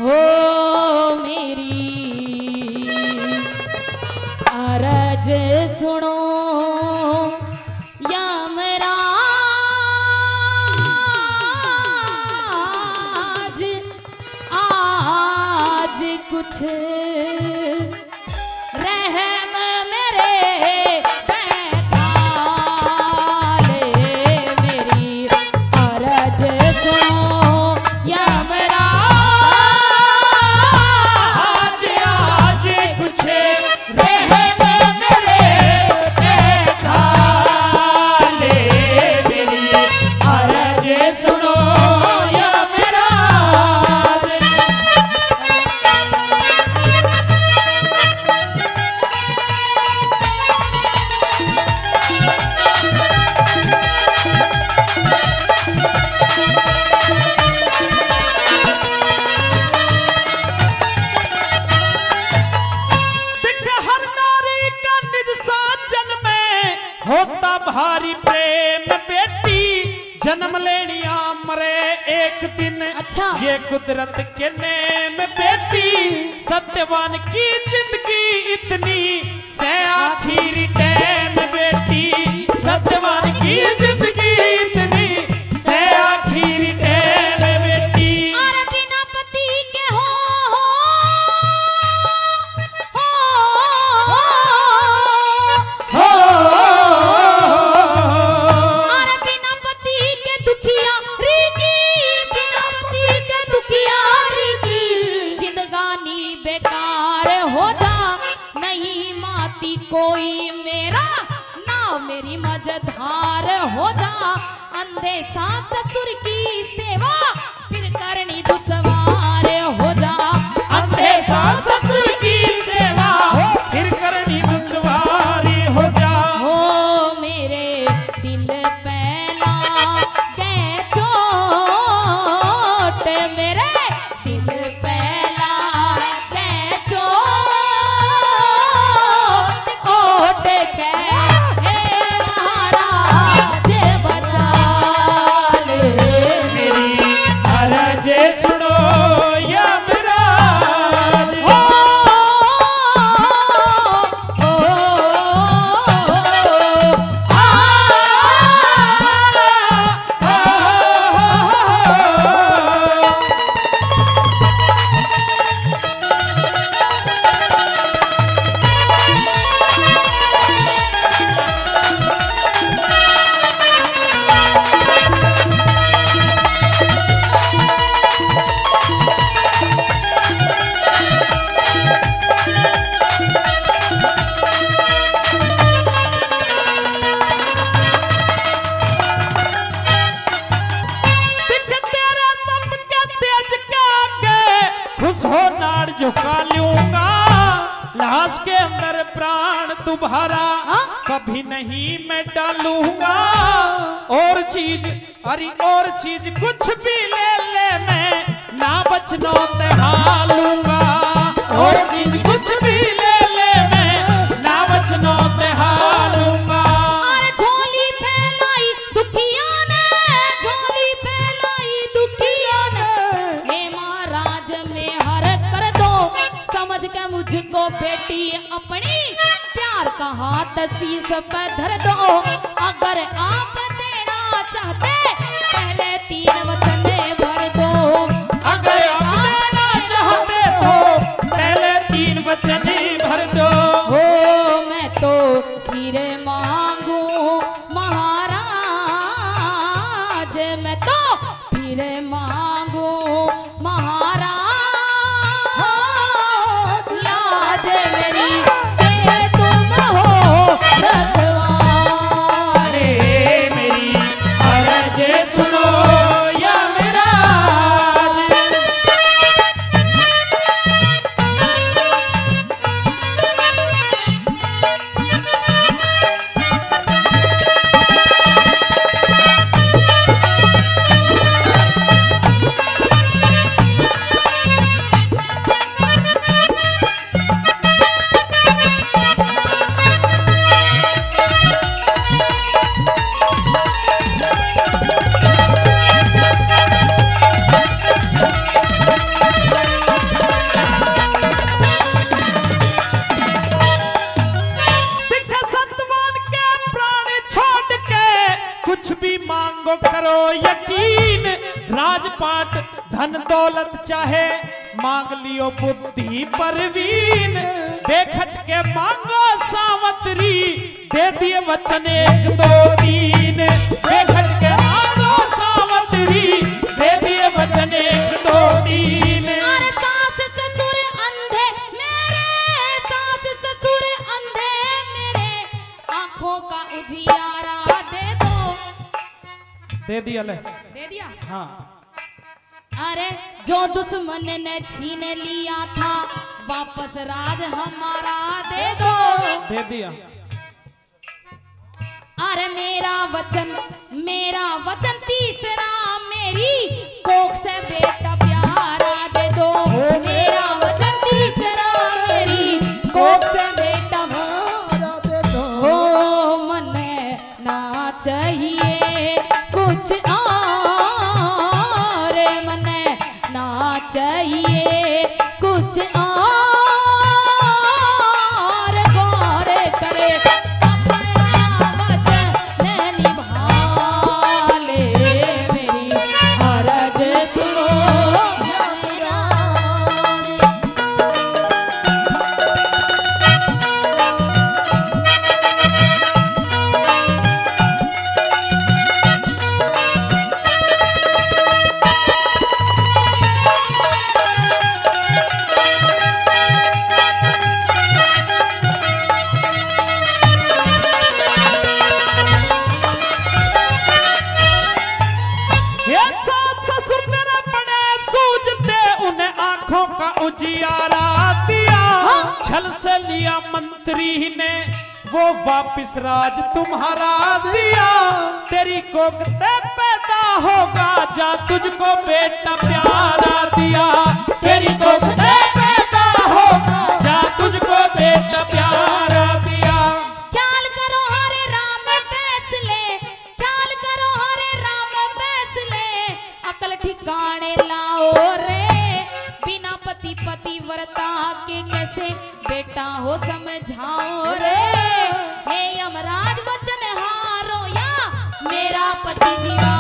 हो मेरी अरज सुनो या मेरा आज कुछ रहम मेरे बैठा ले मेरी अरज सुनो या मेरा आज कुछ रहम मेरे बैठा ले मेरी अरज सुनो या मेरा होता भारी प्रेम बेटी जन्म लेनिया मरे एक दिन। अच्छा। ये कुदरत के नेम बेटी सत्यवान की जिंदगी इतनी से आखिरी टाइम बेटी सत्यवान की जिंदगी इतनी से आखिरी टाइम बेटी। अरे बिना पति के हो बेकार हो जा नहीं माती कोई मेरा ना मेरी मझधार हो जा अंधे सास ससुर की सेवा फिर करनी दुश्वार हो जा अंधे सास ससुर की सेवा फिर करनी दुश्वारी हो जा। हो मेरे दिल पहला के चोट मेरे दिल पहला सुनो या मेरा झुका लूंगा लाश के अंदर प्राण तुम्हारा कभी नहीं मैं डालूंगा। और चीज अरे और चीज कुछ भी ले ले मैं ना बचनो हालूंगा। और चीज कुछ भी ले ले मैं ना बचनो हालूंगा। झोली फैलाई दुखिया ने झोली फैलाई दुखिया ने हे महाराज में हर कर दो समझ के मुझको बेटी अपनी प्यार का हाथ शीश पे धर दो। अगर आप देना चाहते पहले 3 वचन भर दो। अगर आप देना चाहते हो पहले 3 वचन भर दो। हो मैं तो फिर मांगू महाराज मैं तो फिर मांगू महाराज लाज मेरी के तुम हो रखवारे मेरी अरज सुनो या मेरा धन दौलत चाहे मांग लियो बुद्धि परवीन, बेखट के मांगो सावतरी, दे दिए वचन 1 2 3। बेखट के मांगो सावतरी, दे दिए वचन 1 2 3। अरे सास ससुर अंधे मेरे, सास ससुर अंधे मेरे, आंखों का उजियारा दे दो। दे दिया ले, दे दिया। हाँ। अरे जो दुश्मन ने छीन लिया था, वापस राज हमारा दे दो। दे दिया। अरे मेरा वचन तीसरा, मेरी कोख से बेटा प्यारा दे दो। मेरा वचन तीसरा, मेरी कोख से बेटा प्यारा दे दो। हो मने ना चाहिए कुछ और, मने ना चाहिए कुछ और, गौर करे अपना वचन निभा ले, मेरी अर्ज सुनो। आंखों का उजियारा दिया, छल से लिया मंत्री ने, वो वापिस राज तुम्हारा दिया। तेरी कोख से पैदा होगा, जा तुझको बेटा प्यारा दिया। तेरी कोख से पैदा होगा, जा तुझको बेटा प्यारा दिया। ख्याल करो हरे राम फैसले, ख्याल करो हरे राम फैसले, अकल ठिकाने लाओ रे। बिना पति पतिव्रता के कैसे बेटा हो समझाओ रे। हे यमराज वचन हारो या मेरा पति जीवा।